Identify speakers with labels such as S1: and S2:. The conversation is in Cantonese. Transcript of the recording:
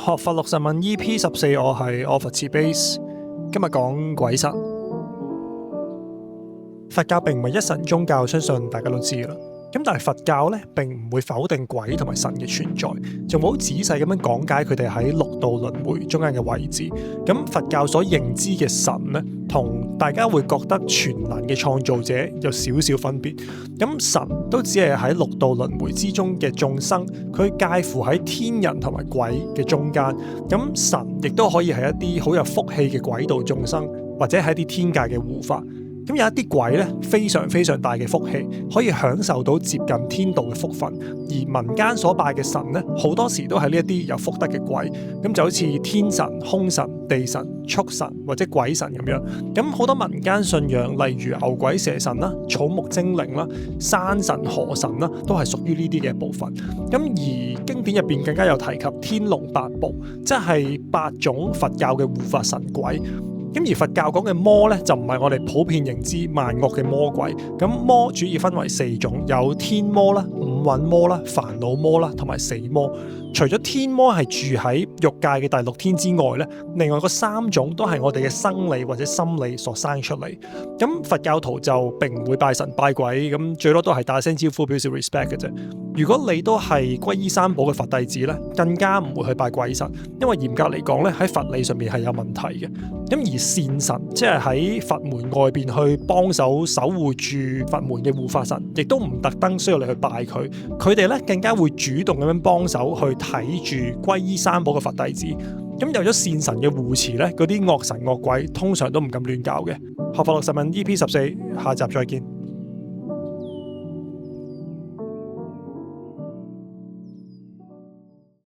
S1: 學佛六十問 EP14，我係我佛慈 base， 今日講鬼神。佛教並唔係一神宗教，相信大家都知啦。咁但係佛教咧並唔會否定鬼同埋神嘅存在，仲會好仔細咁樣講解佢哋喺六道輪迴中間嘅位置。咁佛教所認知嘅神咧，同大家會覺得全能嘅創造者有少少分別。咁神都只係喺六道輪迴之中嘅眾生，佢介乎喺天人同埋鬼嘅中間。咁神亦都可以係一啲好有福氣嘅鬼道眾生，或者係一啲天界嘅護法。咁有一啲鬼咧，非常非常大嘅福氣，可以享受到接近天道嘅福分。而民間所拜嘅神咧，好多時都係呢一啲有福德嘅鬼。咁就好似天神、凶神、地神、畜神或者鬼神咁樣。咁好多民間信仰，例如牛鬼蛇神啦、草木精靈啦、山神、河神啦，都係屬於呢啲嘅部分。咁而經典入邊更加有提及天龍八部，即係8種佛教嘅護法神鬼。咁而佛教講嘅魔咧，就唔係我哋普遍認知萬惡嘅魔鬼。咁魔主要分為4種，有天魔啦、五蘊魔啦、煩惱魔啦，同埋死魔。除咗天魔係住喺欲界嘅第6天之外咧，另外嗰3種都係我哋嘅生理或者心理所生出嚟。咁佛教徒就並唔會拜神拜鬼，咁最多都係打聲招呼表示 respect 嘅啫。如果你都係皈依三寶嘅佛弟子咧，更加唔會去拜鬼神，因為嚴格嚟講咧，喺佛理上面係有問題嘅。咁而善神，即係喺佛門外邊去幫手守護住佛門嘅護法神，亦都唔特登需要你去拜佢。佢哋咧更加會主動咁樣幫手去睇住皈依三寶嘅佛弟子。咁有咗善神嘅護持咧，嗰啲惡神惡鬼通常都唔敢亂搞嘅。學佛六十問 EP14，下集再見。